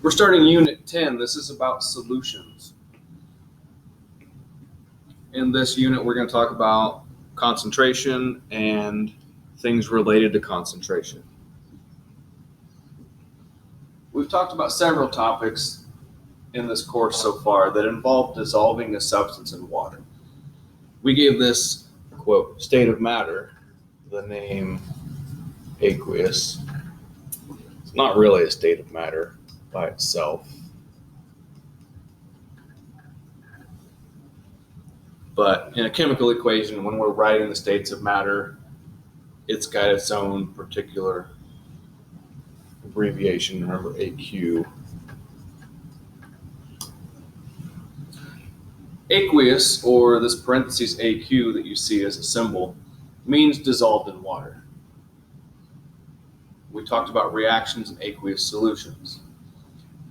We're starting Unit 10. This is about solutions. In this unit, we're going to talk about concentration and things related to concentration. We've talked about several topics in this course so far that involve dissolving a substance in water. We gave this, quote, state of matter the name aqueous. It's not really a state of matter by itself, but in a chemical equation, when we're writing the states of matter, it's got its own particular abbreviation. Remember, AQ. Aqueous, or this parentheses AQ that you see as a symbol, means dissolved in water. We talked about reactions in aqueous solutions.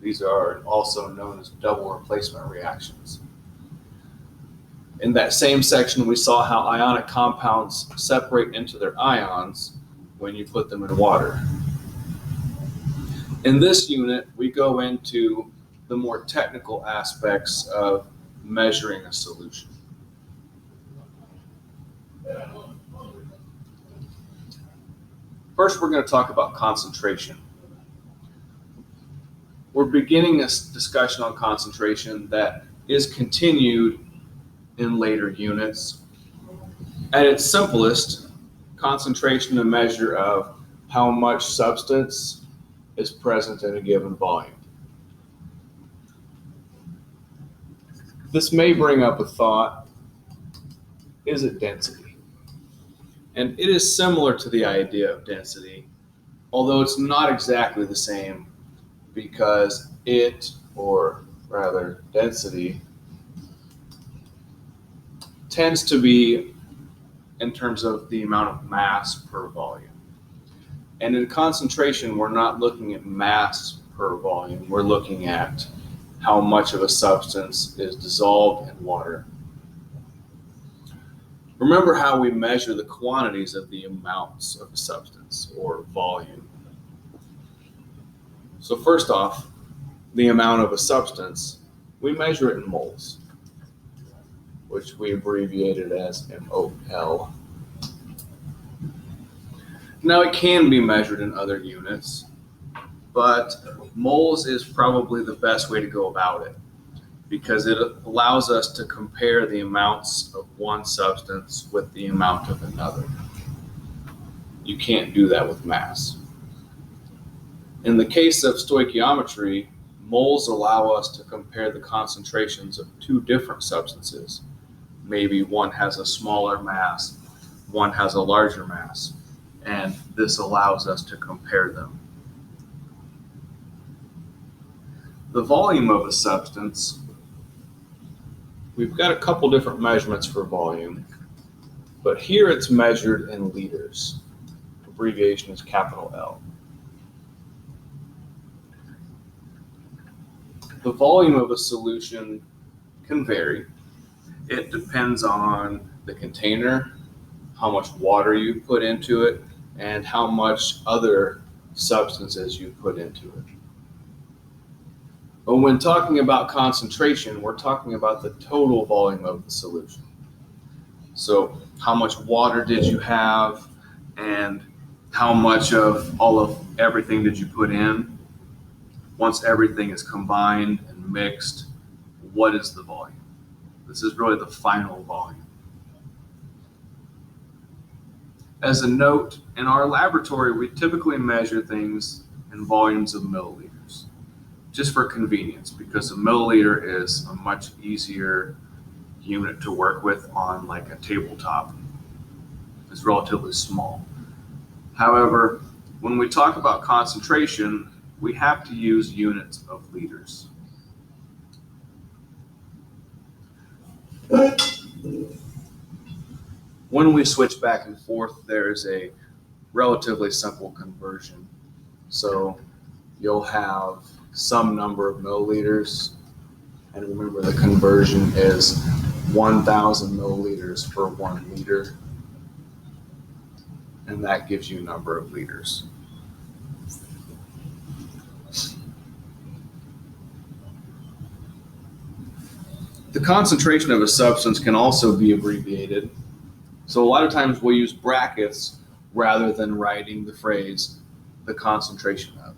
These are also known as double replacement reactions. In that same section, we saw how ionic compounds separate into their ions when you put them in water. In this unit, we go into the more technical aspects of measuring a solution. First, we're going to talk about concentration. We're beginning a discussion on concentration that is continued in later units. At its simplest, concentration is a measure of how much substance is present in a given volume. This may bring up a thought: is it density? And it is similar to the idea of density, although it's not exactly the same, because it, or rather density, tends to be in terms of the amount of mass per volume. And in concentration, we're not looking at mass per volume. We're looking at how much of a substance is dissolved in water. Remember how we measure the quantities of the amounts of a substance, or volume. So first off, the amount of a substance, we measure it in moles, which we abbreviated as MOL. Now it can be measured in other units, but moles is probably the best way to go about it, because it allows us to compare the amounts of one substance with the amount of another. You can't do that with mass. In the case of stoichiometry, moles allow us to compare the concentrations of two different substances. Maybe one has a smaller mass, one has a larger mass, and this allows us to compare them. The volume of a substance, we've got a couple different measurements for volume, but here it's measured in liters. Abbreviation is capital L. The volume of a solution can vary. It depends on the container, how much water you put into it, and how much other substances you put into it. But when talking about concentration, we're talking about the total volume of the solution. So how much water did you have, and how much of all of everything did you put in? Once everything is combined and mixed, what is the volume? This is really the final volume. As a note, in our laboratory, we typically measure things in volumes of milliliters, just for convenience, because a milliliter is a much easier unit to work with on like a tabletop. It's relatively small. However, when we talk about concentration, we have to use units of liters. When we switch back and forth, there's a relatively simple conversion. So you'll have some number of milliliters, and remember the conversion is 1,000 milliliters per 1 liter, and that gives you a number of liters. The concentration of a substance can also be abbreviated. So a lot of times we'll use brackets rather than writing the phrase, the concentration of.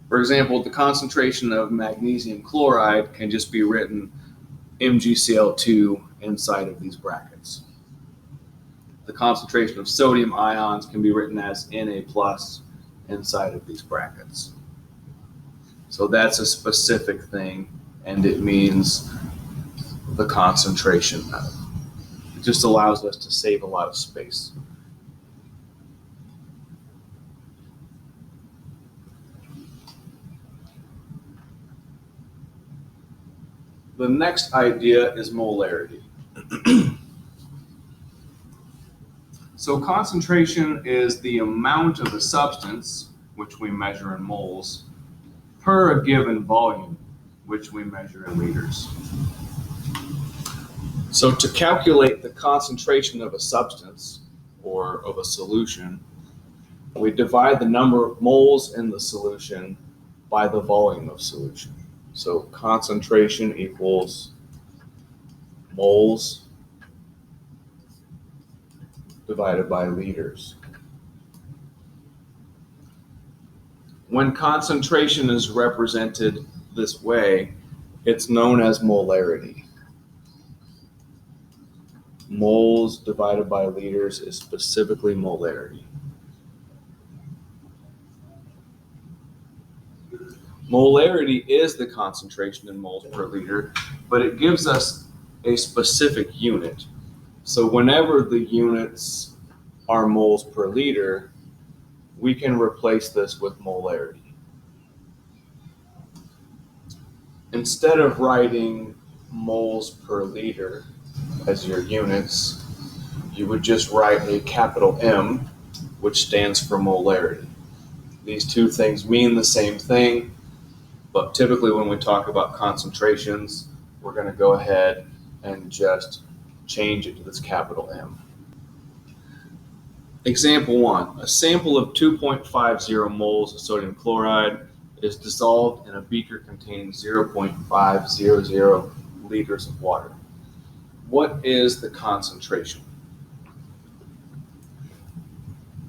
For example, the concentration of magnesium chloride can just be written MgCl2 inside of these brackets. The concentration of sodium ions can be written as Na plus inside of these brackets. So that's a specific thing, and it means the concentration of. It just allows us to save a lot of space. The next idea is molarity. So concentration is the amount of a substance, which we measure in moles, per a given volume, which we measure in liters. So to calculate the concentration of a substance or of a solution, we divide the number of moles in the solution by the volume of solution. So concentration equals moles divided by liters. When concentration is represented this way, it's known as molarity. Moles divided by liters is specifically molarity. Molarity is the concentration in moles per liter, but it gives us a specific unit. So whenever the units are moles per liter, we can replace this with molarity. Instead of writing moles per liter as your units, you would just write a capital M, which stands for molarity. These two things mean the same thing, but typically when we talk about concentrations, we're going to go ahead and just change it to this capital M. Example 1. A sample of 2.50 moles of sodium chloride is dissolved in a beaker containing 0.500 liters of water. What is the concentration?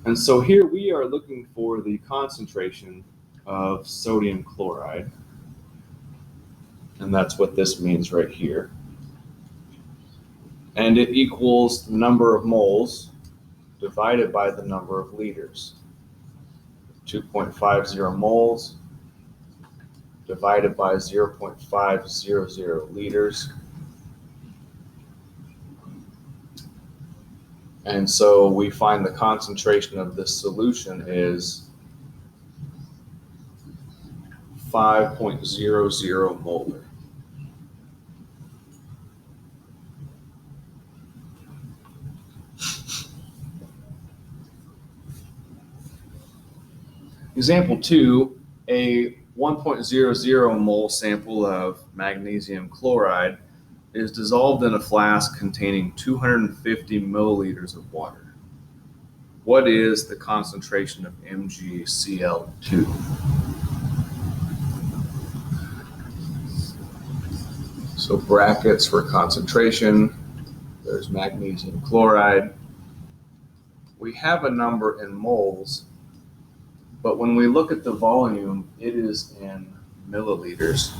And so here we are looking for the concentration of sodium chloride, and that's what this means right here. And it equals the number of moles divided by the number of liters. 2.50 moles divided by 0.500 liters. And so we find the concentration of this solution is 5.00 molar. Example 2, a 1.00 mole sample of magnesium chloride is dissolved in a flask containing 250 milliliters of water. What is the concentration of MgCl2? So brackets for concentration, there's magnesium chloride. We have a number in moles, but when we look at the volume, it is in milliliters.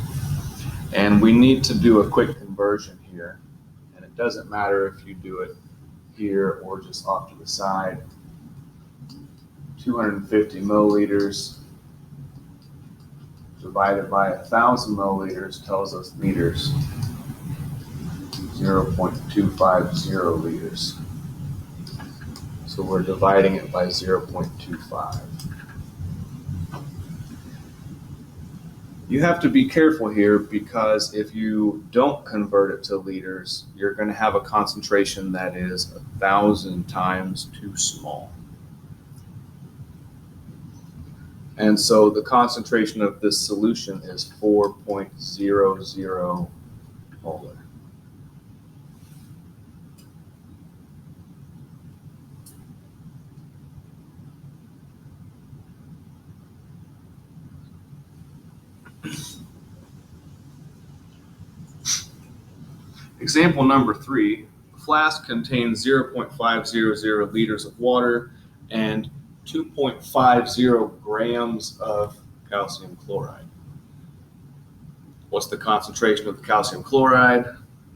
And we need to do a quick conversion here. And it doesn't matter if you do it here or just off to the side. 250 milliliters divided by 1,000 milliliters tells us liters. 0.250 liters. So we're dividing it by 0.25. You have to be careful here because if you don't convert it to liters, you're going to have a concentration that is 1,000 times too small. And so the concentration of this solution is 4.00 molar. Example number 3, a flask contains 0.500 liters of water and 2.50 grams of calcium chloride. What's the concentration of the calcium chloride?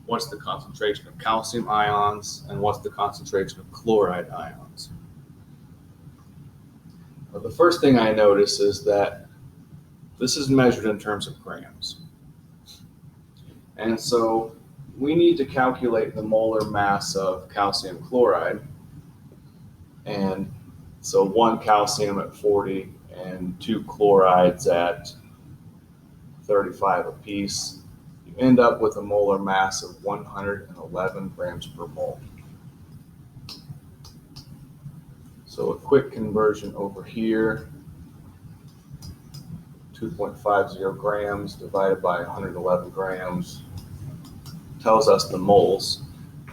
What's the concentration of calcium ions? And what's the concentration of chloride ions? Well, the first thing I notice is that this is measured in terms of grams. And so we need to calculate the molar mass of calcium chloride. And so 1 calcium at 40 and 2 chlorides at 35 apiece. You end up with a molar mass of 111 grams per mole. So a quick conversion over here, 2.50 grams divided by 111 grams tells us the moles,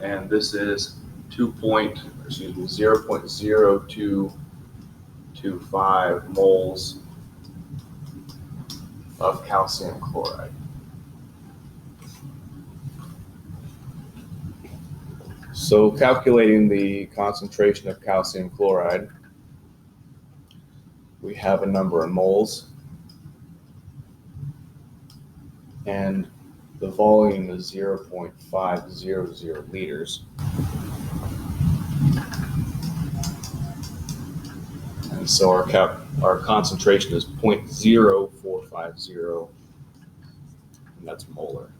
and this is 0.0225 moles of calcium chloride. So calculating the concentration of calcium chloride, we have a number of moles, and the volume is 0.500 liters. And so our concentration is 0.0450, and that's molar.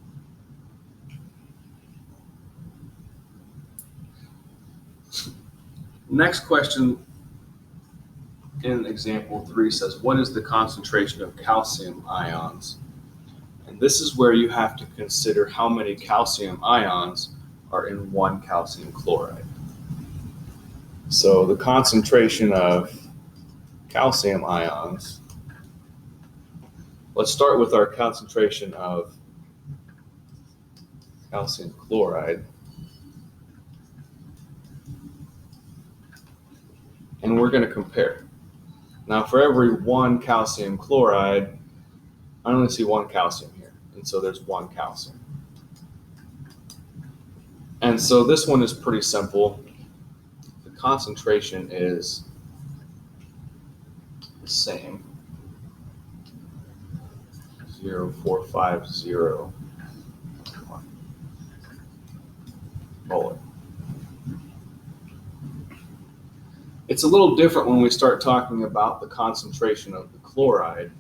Next question in example 3 says, what is the concentration of calcium ions? And this is where you have to consider how many calcium ions are in 1 calcium chloride. So the concentration of calcium ions, let's start with our concentration of calcium chloride. And we're going to compare. Now for every 1 calcium chloride, I only see 1 calcium here, and so there's 1 calcium. And so this one is pretty simple. The concentration is the same, 0.450 molar. It's a little different when we start talking about the concentration of the chloride.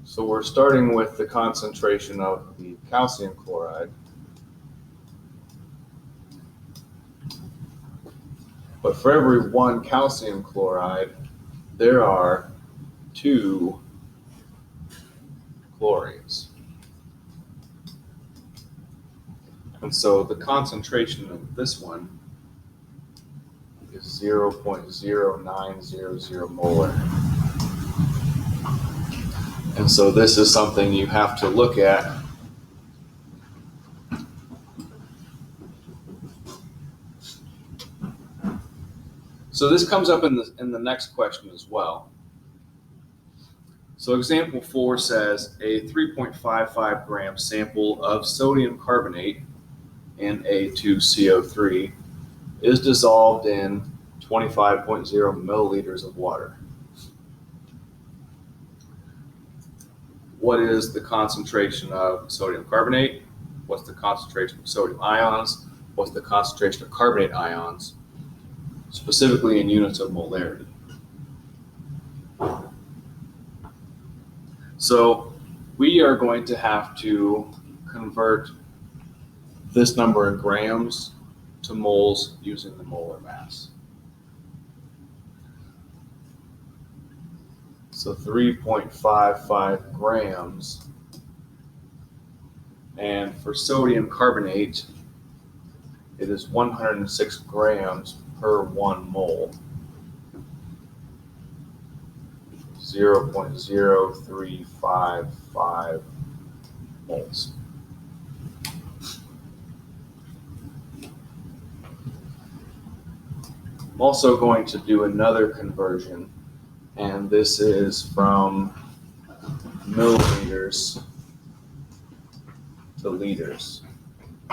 So we're starting with the concentration of the calcium chloride. But for every 1 calcium chloride, there are 2 chlorines. And so the concentration of this one is 0.0900 molar. And so this is something you have to look at. So this comes up in the next question as well. So example 4 says a 3.55 gram sample of sodium carbonate Na2CO3 is dissolved in 25.0 milliliters of water. What is the concentration of sodium carbonate? What's the concentration of sodium ions? What's the concentration of carbonate ions, specifically in units of molarity? So we are going to have to convert this number in grams to moles using the molar mass. So 3.55 grams. And for sodium carbonate, it is 106 grams per 1 mole. 0.0355 moles. I'm also going to do another conversion, and this is from milliliters to liters.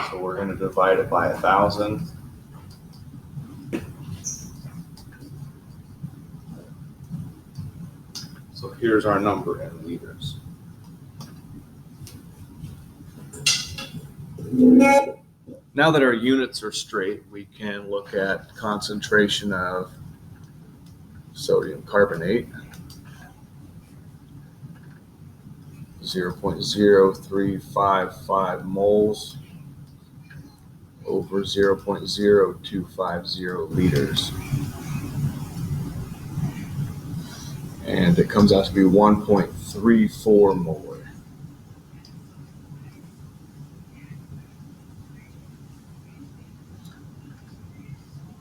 So we're going to divide it by 1,000. So here's our number in liters. Now that our units are straight, we can look at concentration of sodium carbonate, 0.0355 moles over 0.0250 liters. And it comes out to be 1.34 molar.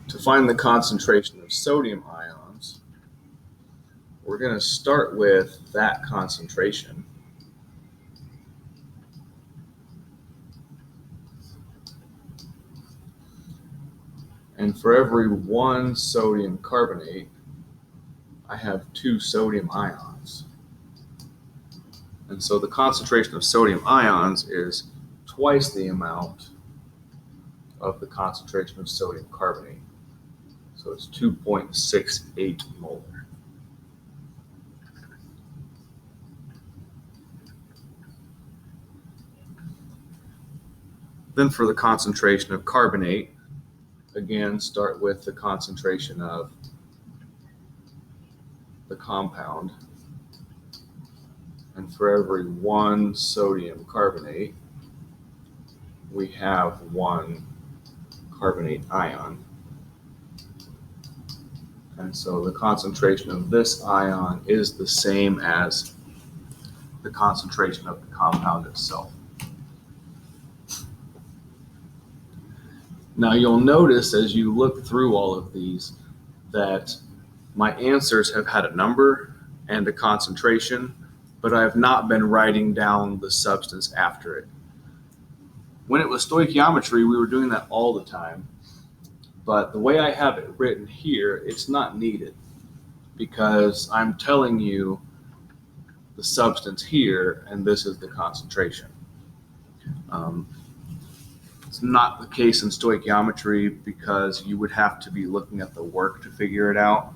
To find the concentration of sodium ions, we're going to start with that concentration. And for every 1 sodium carbonate, I have 2 sodium ions. And so the concentration of sodium ions is twice the amount of the concentration of sodium carbonate. So it's 2.68 molar. Then for the concentration of carbonate, again, start with the concentration of the compound. And for every 1 sodium carbonate, we have 1 carbonate ion. And so the concentration of this ion is the same as the concentration of the compound itself. Now you'll notice as you look through all of these that my answers have had a number and a concentration, but I have not been writing down the substance after it. When it was stoichiometry, we were doing that all the time. But the way I have it written here, it's not needed because I'm telling you the substance here, and this is the concentration. It's not the case in stoichiometry because you would have to be looking at the work to figure it out.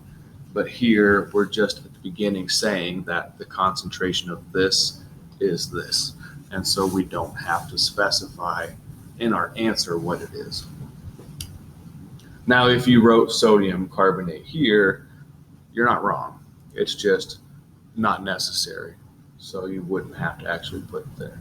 But here, we're just at the beginning saying that the concentration of this is this. And so we don't have to specify in our answer what it is. Now, if you wrote sodium carbonate here, you're not wrong. It's just not necessary. So you wouldn't have to actually put it there.